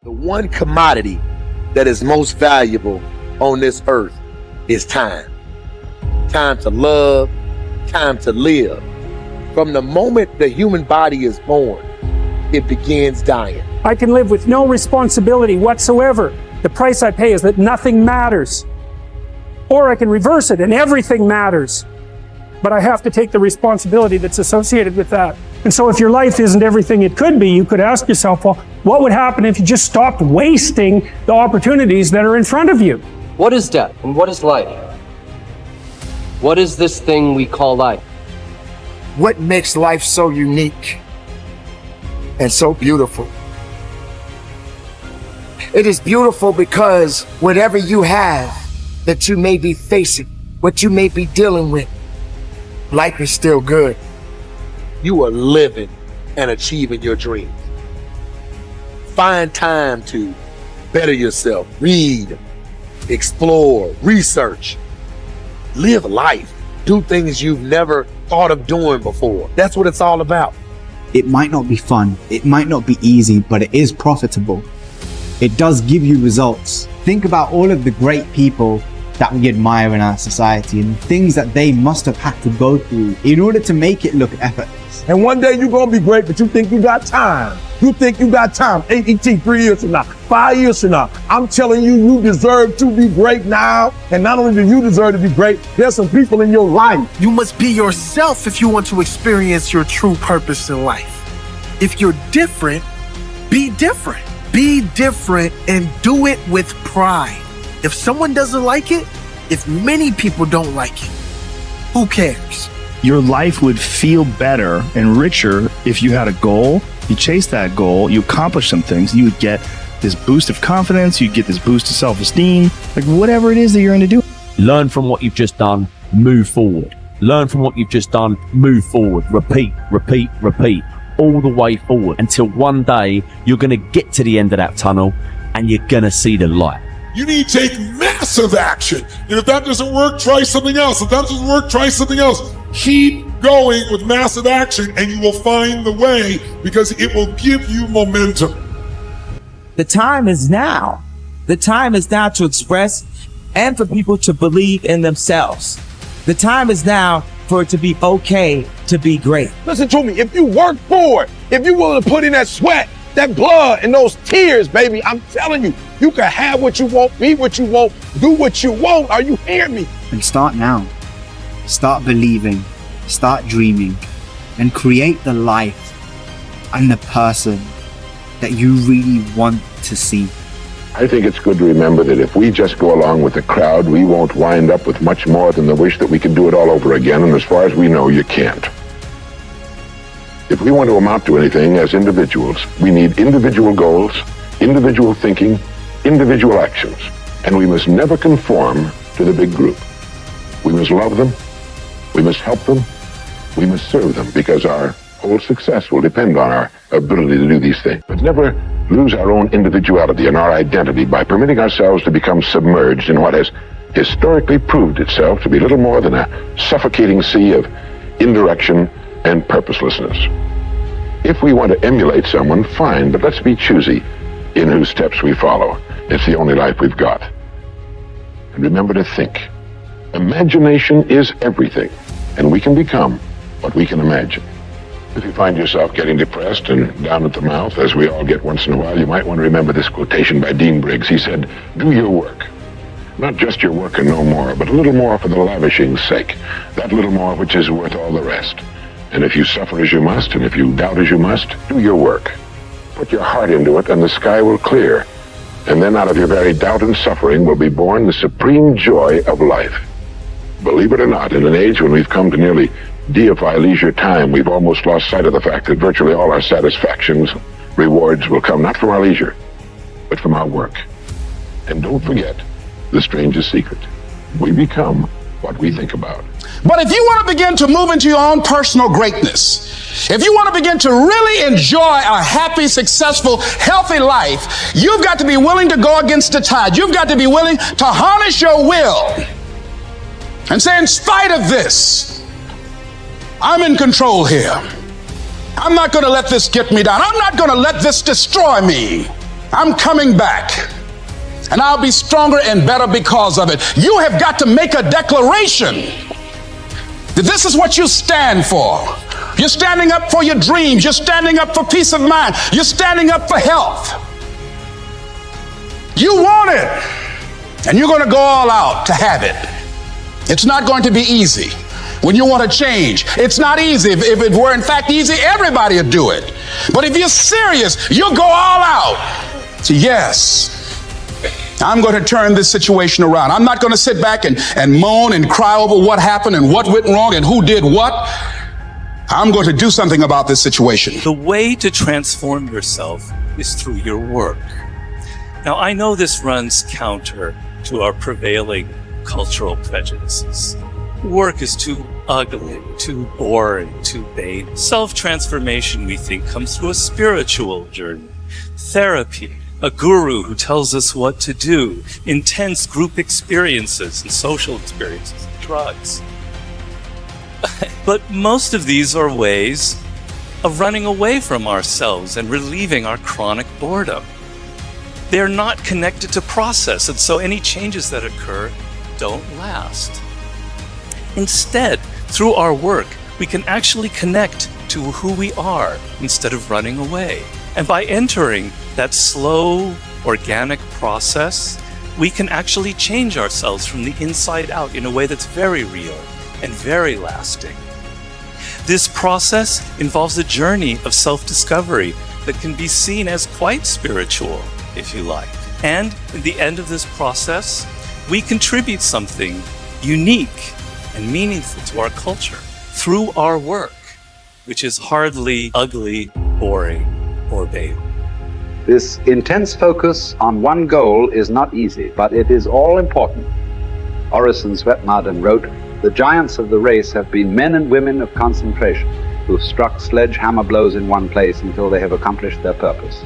The one commodity that is most valuable on this earth is time. Time to love, time to live. From the moment the human body is born, it begins dying. I can live with no responsibility whatsoever. The price I pay is that nothing matters. Or I can reverse it and everything matters. But I have to take the responsibility that's associated with that. And so if your life isn't everything it could be, you could ask yourself, well, what would happen if you just stopped wasting the opportunities that are in front of you? What is death and what is life? What is this thing we call life? What makes life so unique and so beautiful? It is beautiful because whatever you have that you may be facing, what you may be dealing with, life is still good. You are living and achieving your dreams. Find time to better yourself, read, explore, research, live life, do things you've never thought of doing before. That's what it's all about. It might not be fun, it might not be easy, but it is profitable. It does give you results. Think about all of the great people that we admire in our society and things that they must have had to go through in order to make it look effortless. And one day you're gonna be great, but you think you got time. You think you got time. AET 3 years from now, 5 years from now. I'm telling you, you deserve to be great now. And not only do you deserve to be great, there's some people in your life. You must be yourself if you want to experience your true purpose in life. If you're different, be different. Be different and do it with pride. If someone doesn't like it, if many people don't like it, who cares? Your life would feel better and richer if you had a goal, you chase that goal, you accomplish some things, you would get this boost of confidence, you get this boost of self-esteem, like whatever it is that you're going to do. Learn from what you've just done, move forward. Learn from what you've just done, move forward. Repeat, repeat, repeat, all the way forward until one day you're going to get to the end of that tunnel and you're going to see the light. You need to take massive action. And if that doesn't work, try something else. If that doesn't work, try something else. Keep going with massive action and you will find the way because it will give you momentum. The time is now. The time is now to express and for people to believe in themselves. The time is now for it to be okay to be great. Listen to me, if you work for it, if you're willing to put in that sweat, that blood and those tears, baby, I'm telling you, you can have what you want, be what you want, do what you want. Are you hearing me? And start now. Start believing, start dreaming, and create the life and the person that you really want to see. I think it's good to remember that if we just go along with the crowd, we won't wind up with much more than the wish that we could do it all over again, and as far as we know, you can't. If we want to amount to anything as individuals, we need individual goals, individual thinking, individual actions, and we must never conform to the big group. We must love them, we must help them, we must serve them, because our whole success will depend on our ability to do these things. But never lose our own individuality and our identity by permitting ourselves to become submerged in what has historically proved itself to be little more than a suffocating sea of indirection and purposelessness. If we want to emulate someone, fine, but let's be choosy in whose steps we follow. It's the only life we've got. And remember to think. Imagination is everything, and we can become what we can imagine. If you find yourself getting depressed and down at the mouth, as we all get once in a while, you might want to remember this quotation by Dean Briggs. He said, "Do your work. Not just your work and no more, but a little more for the lavishing's sake. That little more which is worth all the rest. And if you suffer as you must, and if you doubt as you must, do your work. Put your heart into it, and the sky will clear. And then out of your very doubt and suffering will be born the supreme joy of life." Believe it or not, in an age when we've come to nearly deify leisure time, we've almost lost sight of the fact that virtually all our satisfactions, rewards will come not from our leisure, but from our work. And don't forget the strangest secret. We become what we think about. But if you want to begin to move into your own personal greatness, if you want to begin to really enjoy a happy, successful, healthy life, you've got to be willing to go against the tide. You've got to be willing to harness your will and say, in spite of this, I'm in control here. I'm not going to let this get me down. I'm not going to let this destroy me. I'm coming back. And I'll be stronger and better because of it. You have got to make a declaration that this is what you stand for. You're standing up for your dreams. You're standing up for peace of mind. You're standing up for health. You want it, and you're going to go all out to have it. It's not going to be easy. When you want to change, it's not easy. If it were in fact easy, everybody would do it. But if you're serious, you'll go all out. So yes, I'm going to turn this situation around. I'm not going to sit back and moan and cry over what happened and what went wrong and who did what. I'm going to do something about this situation. The way to transform yourself is through your work. Now, I know this runs counter to our prevailing cultural prejudices. Work is too ugly, too boring, too vain. Self-transformation, we think, comes through a spiritual journey, therapy, a guru who tells us what to do, intense group experiences and social experiences, drugs. But most of these are ways of running away from ourselves and relieving our chronic boredom. They're not connected to process, and so any changes that occur don't last. Instead, through our work, we can actually connect to who we are instead of running away. And by entering that slow, organic process, we can actually change ourselves from the inside out in a way that's very real and very lasting. This process involves a journey of self-discovery that can be seen as quite spiritual, if you like. And at the end of this process, we contribute something unique and meaningful to our culture through our work, which is hardly ugly, boring, or vain. This intense focus on one goal is not easy, but it is all important. Orison Swett Marden wrote, "The giants of the race have been men and women of concentration who have struck sledgehammer blows in one place until they have accomplished their purpose.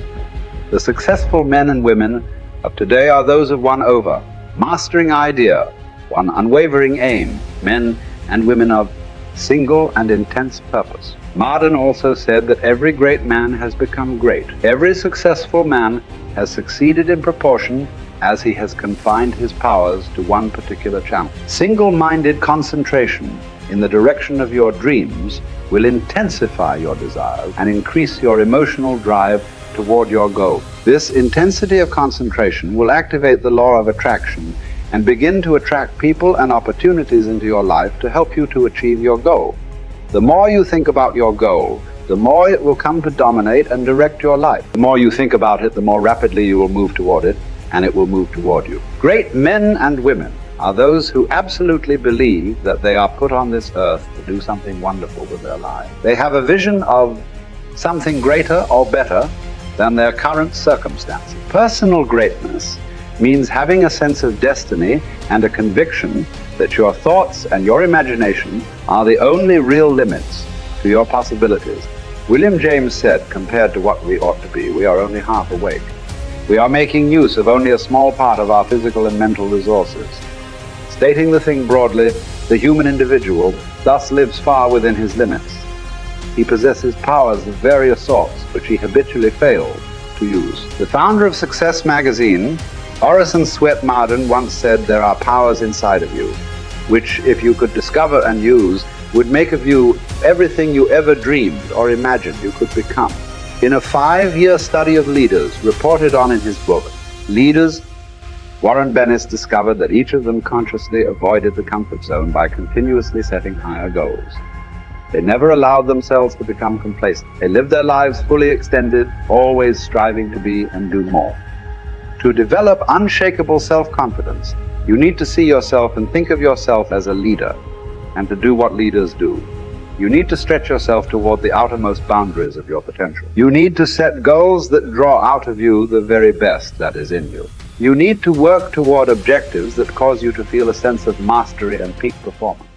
The successful men and women of today are those of one over, mastering idea, one unwavering aim, men and women of single and intense purpose." Marden also said that every great man has become great. Every successful man has succeeded in proportion as he has confined his powers to one particular channel. Single-minded concentration in the direction of your dreams will intensify your desires and increase your emotional drive toward your goal. This intensity of concentration will activate the law of attraction and begin to attract people and opportunities into your life to help you to achieve your goal. The more you think about your goal, the more it will come to dominate and direct your life. The more you think about it, the more rapidly you will move toward it, and it will move toward you. Great men and women are those who absolutely believe that they are put on this earth to do something wonderful with their lives. They have a vision of something greater or better than their current circumstances. Personal greatness means having a sense of destiny and a conviction that your thoughts and your imagination are the only real limits to your possibilities. William James said, compared to what we ought to be, we are only half awake. We are making use of only a small part of our physical and mental resources. Stating the thing broadly, the human individual thus lives far within his limits. He possesses powers of various sorts which he habitually fails to use. The founder of Success magazine, Orison Swett Marden, once said, "There are powers inside of you, which if you could discover and use, would make of you everything you ever dreamed or imagined you could become." In a 5-year study of leaders reported on in his book, Leaders, Warren Bennis discovered that each of them consciously avoided the comfort zone by continuously setting higher goals. They never allowed themselves to become complacent. They lived their lives fully extended, always striving to be and do more. To develop unshakable self-confidence, you need to see yourself and think of yourself as a leader, and to do what leaders do. You need to stretch yourself toward the outermost boundaries of your potential. You need to set goals that draw out of you the very best that is in you. You need to work toward objectives that cause you to feel a sense of mastery and peak performance.